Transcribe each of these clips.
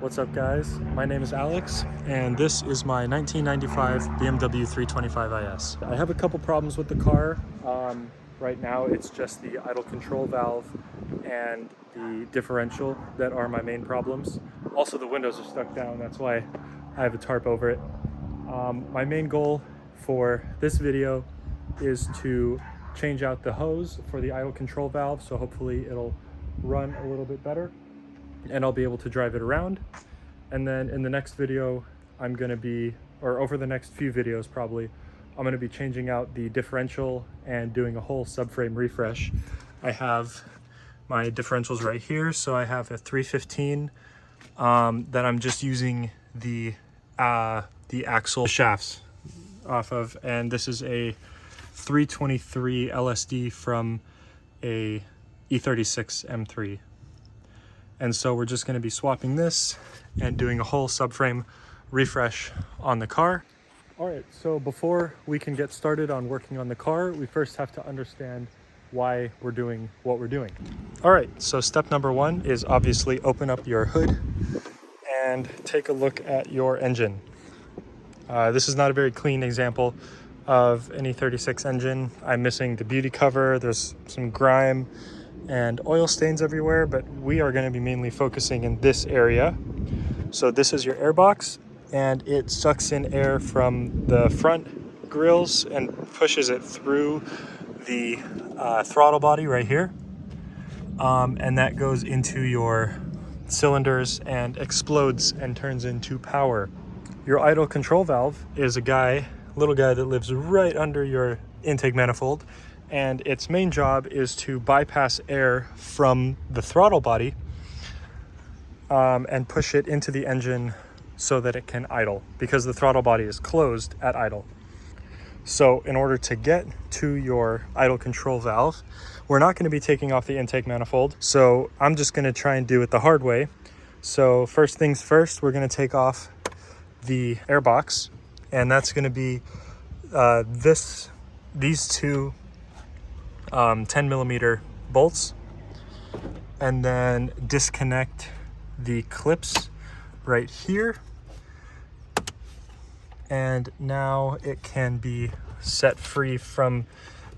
What's up, guys? My name is Alex, and this is my 1995 BMW 325 IS. I have a couple problems with the car. Right now, it's just the idle control valve and the differential that are my main problems. Also, the windows are stuck down. That's why I have a tarp over it. My main goal for this video is to change out the hose for the idle control valve, so hopefully it'll run a little bit better and I'll be able to drive it around. And then in the next video, I'm going to be, or over the next few videos probably, I'm going to be changing out the differential and doing a whole subframe refresh. I have my differentials right here. So I have a 315 that I'm just using the axle shafts off of, and this is a 323 LSD from a E36 M3. And so we're just going to be swapping this and doing a whole subframe refresh on the car. All right, so before we can get started on working on the car, we first have to understand why we're doing what we're doing. All right, so step number one is obviously open up your hood and take a look at your engine. This is not a very clean example of an E36 engine. I'm missing the beauty cover. There's some grime and oil stains everywhere, but we are going to be mainly focusing in this area. So this is your air box, and it sucks in air from the front grills and pushes it through the throttle body right here. And that goes into your cylinders and explodes and turns into power. Your idle control valve is a little guy that lives right under your intake manifold, and its main job is to bypass air from the throttle body and push it into the engine so that it can idle, because the throttle body is closed at idle. So in order to get to your idle control valve, we're not going to be taking off the intake manifold, so I'm just going to try and do it the hard way. So first things first, we're going to take off the air box, and that's going to be these two 10 millimeter bolts, and then disconnect the clips right here, and now it can be set free from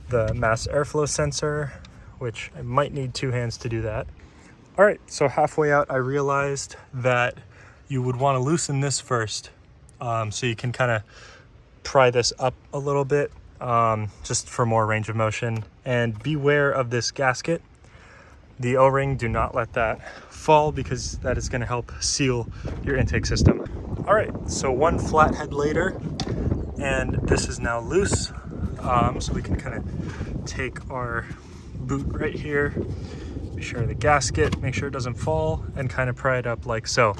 the mass airflow sensor, which I might need two hands to do that. All right, so halfway out I realized that you would want to loosen this first, so you can kind of pry this up a little bit, just for more range of motion. And beware of this gasket. The O-ring, do not let that fall, because that is going to help seal your intake system. All right, so one flathead later, and this is now loose. So we can kind of take our boot right here, be sure the gasket, make sure it doesn't fall, and kind of pry it up like so.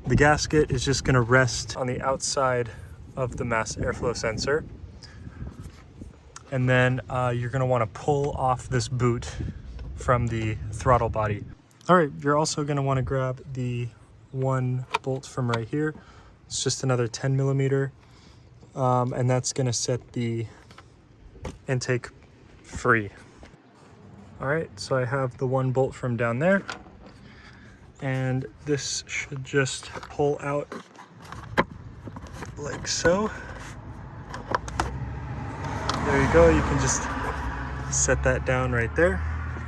The gasket is just going to rest on the outside of the mass airflow sensor. And then you're going to want to pull off this boot from the throttle body. All right, you're also going to want to grab the one bolt from right here. It's just another 10 millimeter, and that's going to set the intake free. All right, so I have the one bolt from down there, and this should just pull out like so. There you go, you can just set that down right there.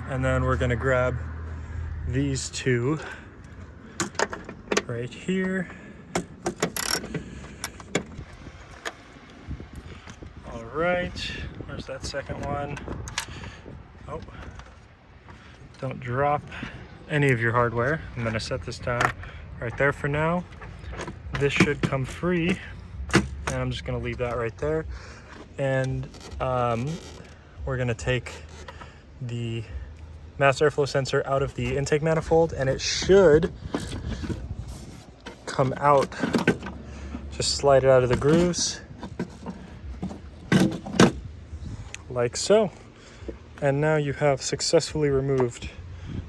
And then we're gonna grab these two right here. All right, where's that second one? Oh, don't drop any of your hardware. I'm gonna set this down right there for now. This should come free, and I'm just gonna leave that right there. And we're gonna take the mass airflow sensor out of the intake manifold, and it should come out. Just slide it out of the grooves like so. And now you have successfully removed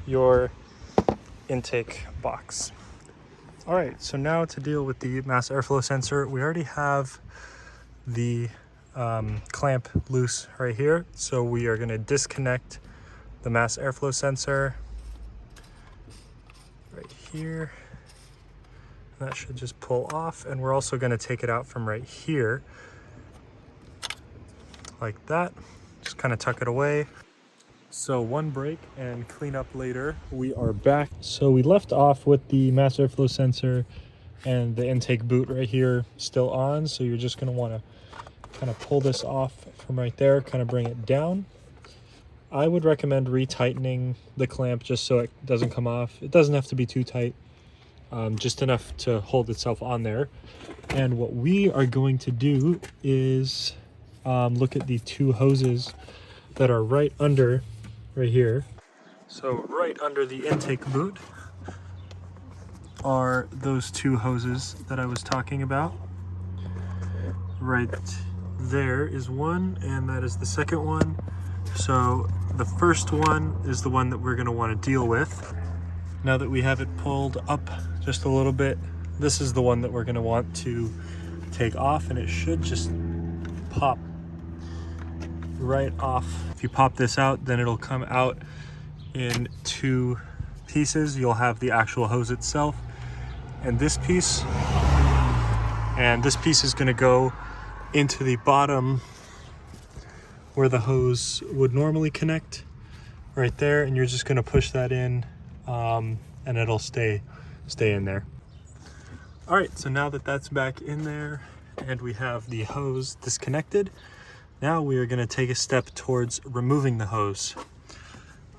your intake box. All right, so now to deal with the mass airflow sensor, we already have the clamp loose right here. So we are going to disconnect the mass airflow sensor right here. That should just pull off, and we're also going to take it out from right here like that. Just kind of tuck it away. So one break and clean up later. We are back. So we left off with the mass airflow sensor and the intake boot right here still on. So you're just going to want to kind of pull this off from right there, kind of bring it down. I would recommend retightening the clamp just so it doesn't come off. It doesn't have to be too tight, just enough to hold itself on there. And what we are going to do is look at the two hoses that are right here. So right under the intake boot are those two hoses that I was talking about. Right there is one, and that is the second one. So the first one is the one that we're going to want to deal with. Now that we have it pulled up just a little bit, this is the one that we're going to want to take off, and it should just pop right off. If you pop this out, then it'll come out in two pieces. You'll have the actual hose itself and this piece is going to go into the bottom where the hose would normally connect right there, and you're just going to push that in and it'll stay in there. All right, so now that that's back in there and we have the hose disconnected, now we are going to take a step towards removing the hose.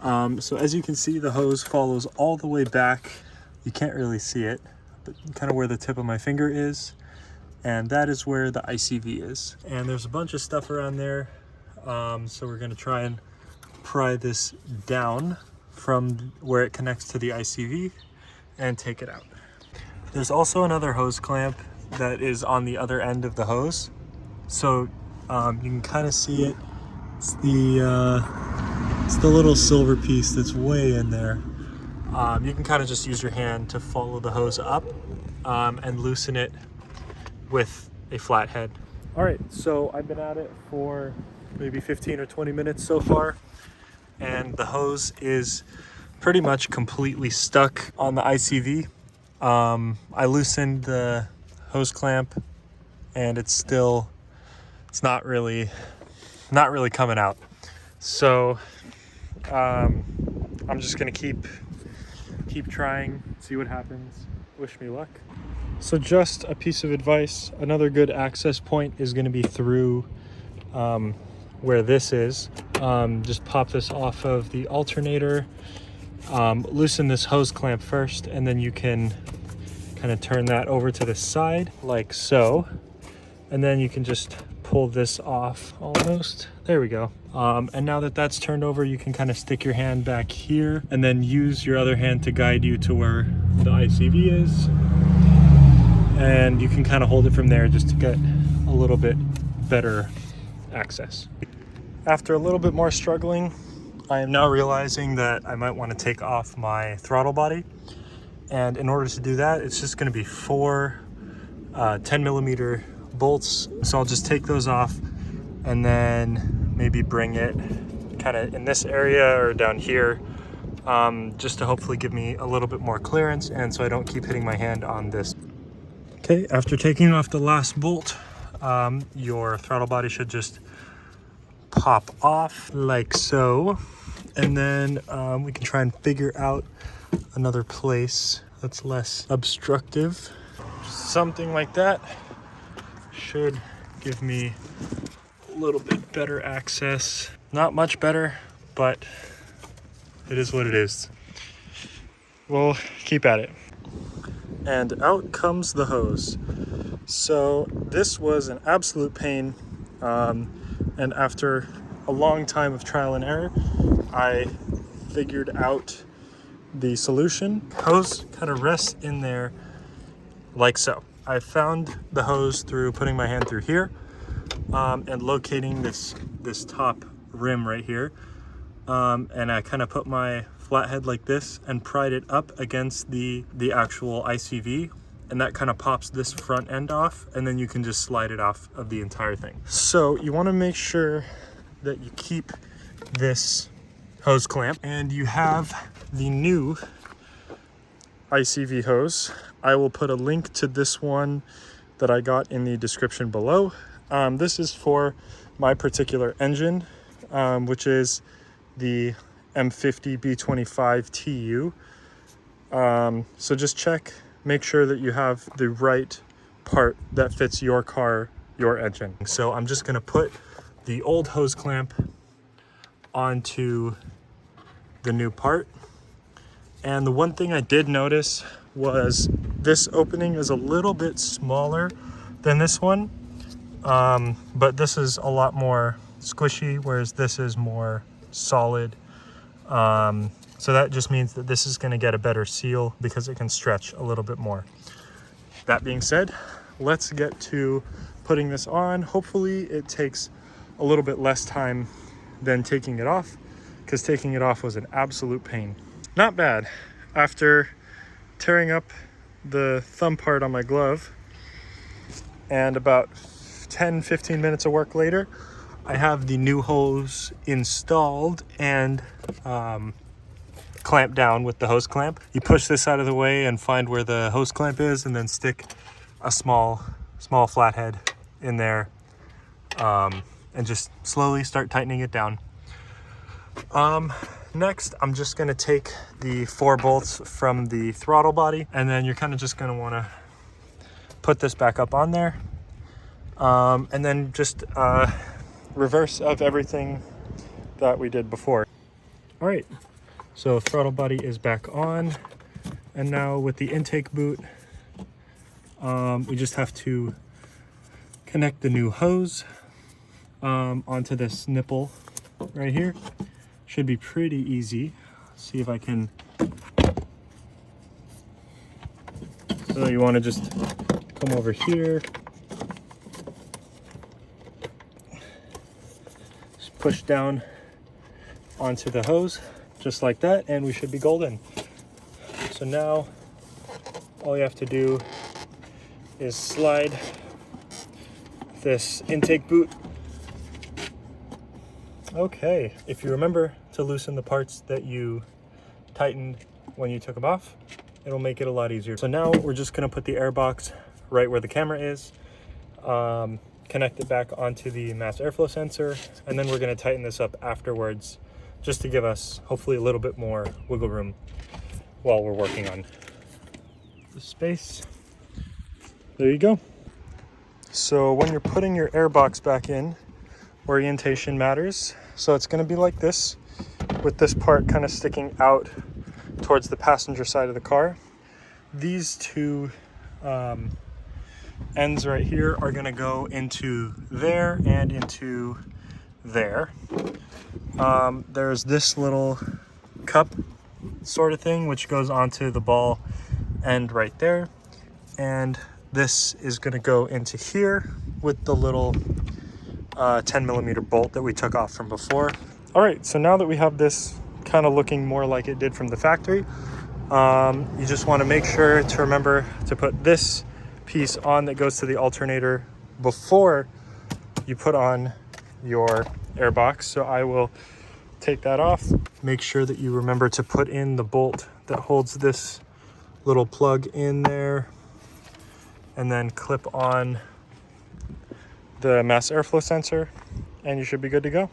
So as you can see, the hose follows all the way back. You can't really see it, but kind of where the tip of my finger is, and that is where the ICV is. And there's a bunch of stuff around there, so we're going to try and pry this down from where it connects to the ICV and take it out. There's also another hose clamp that is on the other end of the hose, so you can kind of see it. It's the little silver piece that's way in there. You can kind of just use your hand to follow the hose up and loosen it with a flat head. All right, so I've been at it for maybe 15 or 20 minutes so far, and the hose is pretty much completely stuck on the ICV. I loosened the hose clamp, and it's not really coming out. So I'm just gonna keep trying, see what happens. Wish me luck. So just a piece of advice, another good access point is gonna be through where this is. Just pop this off of the alternator, loosen this hose clamp first, and then you can kind of turn that over to the side like so, and then you can just pull this off almost. There we go. And now that that's turned over, you can kind of stick your hand back here and then use your other hand to guide you to where the ICV is. And you can kind of hold it from there just to get a little bit better access. After a little bit more struggling, I am now realizing that I might want to take off my throttle body. And in order to do that, it's just going to be 4 10mm bolts. So I'll just take those off and then maybe bring it kind of in this area or down here, just to hopefully give me a little bit more clearance and so I don't keep hitting my hand on this. Okay, after taking off the last bolt, your throttle body should just pop off like so, and then we can try and figure out another place that's less obstructive. Something like that should give me a little bit better access. Not much better, but it is what it is. We'll keep at it. And out comes the hose. So this was an absolute pain, and after a long time of trial and error, I figured out the solution. Hose kind of rests in there like so. I found the hose through putting my hand through here and locating this top rim right here, and I kind of put my flathead like this and pried it up against the actual ICV, and that kind of pops this front end off, and then you can just slide it off of the entire thing. So you want to make sure that you keep this hose clamp, and you have the new ICV hose. I will put a link to this one that I got in the description below. This is for my particular engine, which is the M50 B25 TU. So just check, make sure that you have the right part that fits your car, your engine. So I'm just gonna put the old hose clamp onto the new part. And the one thing I did notice was this opening is a little bit smaller than this one, but this is a lot more squishy, whereas this is more solid. So that just means that this is going to get a better seal because it can stretch a little bit more. That being said, let's get to putting this on. Hopefully it takes a little bit less time than taking it off, because taking it off was an absolute pain. Not bad. After tearing up the thumb part on my glove and about 10-15 minutes of work later, I have the new hose installed and clamped down with the hose clamp. You push this out of the way and find where the hose clamp is, and then stick a small flathead in there, and just slowly start tightening it down. Next, I'm just gonna take the 4 bolts from the throttle body, and then you're kind of just gonna wanna put this back up on there, and then just reverse of everything that we did before. All right, so throttle body is back on, and now with the intake boot, we just have to connect the new hose onto this nipple right here. Should be pretty easy. See if I can. So you want to just come over here, just push down onto the hose just like that, and we should be golden. So now all you have to do is slide this intake boot. Okay, if you remember to loosen the parts that you tightened when you took them off, it'll make it a lot easier. So now we're just gonna put the air box right where the camera is, connect it back onto the mass airflow sensor, and then we're gonna tighten this up afterwards, just to give us hopefully a little bit more wiggle room while we're working on the space. There you go. So when you're putting your air box back in, orientation matters. So it's going to be like this, with this part kind of sticking out towards the passenger side of the car. These two ends right here are going to go into there and into there. There's this little cup sort of thing which goes onto the ball end right there, and this is going to go into here with the little 10mm bolt that we took off from before. All right, so now that we have this kind of looking more like it did from the factory, you just want to make sure to remember to put this piece on that goes to the alternator before you put on your air box. So I will take that off. Make sure that you remember to put in the bolt that holds this little plug in there, and then clip on the mass airflow sensor, and you should be good to go.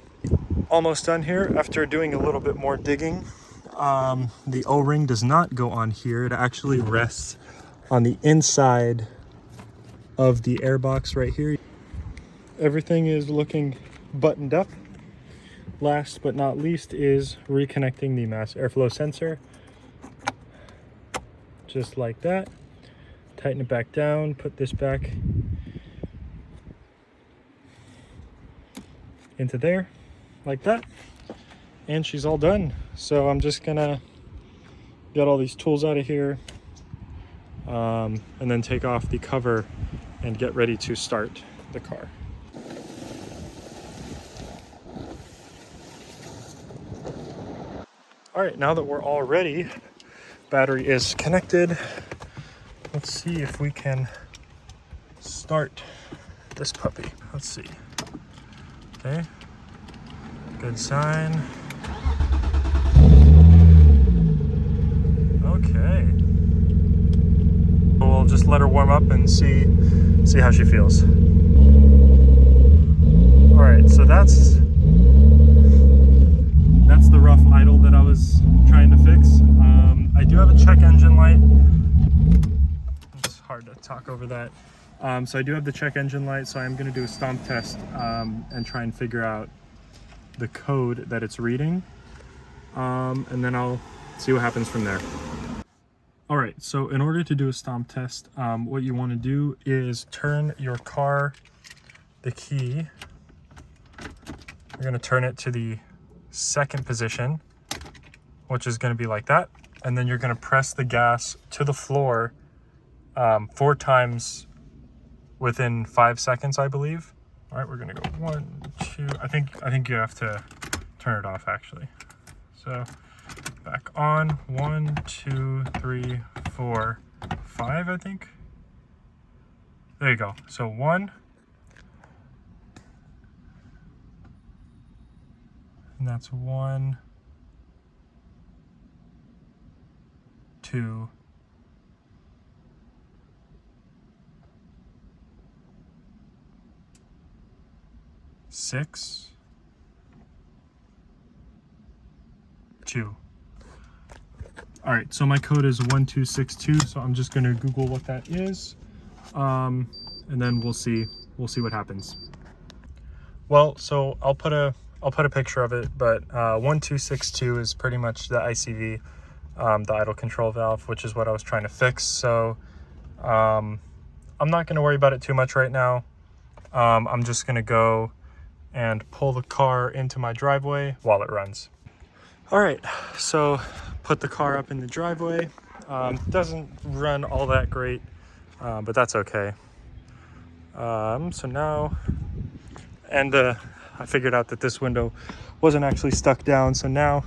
Almost done here. After doing a little bit more digging, the O-ring does not go on here. It actually rests on the inside of the air box right here. Everything is looking buttoned up. Last but not least is reconnecting the mass airflow sensor. Just like that. Tighten it back down, put this back into there like that, and she's all done. So I'm just gonna get all these tools out of here, and then take off the cover and get ready to start the car. All right, now that we're all ready, battery is connected. Let's see if we can start this puppy. Let's see. Okay, good sign. Okay, just let her warm up and see how she feels. All right, so that's the rough idle that I was trying to fix. I do have a check engine light. It's hard to talk over that. So I do have the check engine light, so I'm going to do a stomp test and try and figure out the code that it's reading, and then I'll see what happens from there. All right, so in order to do a stomp test, what you want to do is turn your car, the key, you're going to turn it to the second position, which is going to be like that, and then you're going to press the gas to the floor 4 times within 5 seconds, I believe. All right, we're going to go 1, 2. I think you have to turn it off actually. So back on, 1, 2, 3, 4, 5, I think. There you go. So 1, and that's 1, 2, 6, 2. All right, so my code is 1262, so I'm just gonna Google what that is, and then we'll see what happens. Well, so I'll put a picture of it, but 1262 is pretty much the ICV, the idle control valve, which is what I was trying to fix. So I'm not gonna worry about it too much right now. I'm just gonna go and pull the car into my driveway while it runs. All right, so put the car up in the driveway. Doesn't run all that great, but that's okay. So now, and I figured out that this window wasn't actually stuck down, so now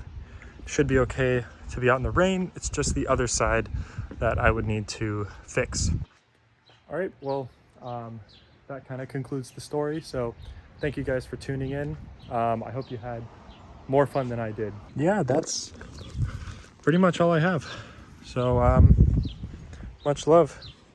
should be okay to be out in the rain. It's just the other side that I would need to fix. All right, well, that kind of concludes the story. So thank you guys for tuning in. I hope you had more fun than I did. Yeah, that's pretty much all I have. So much love.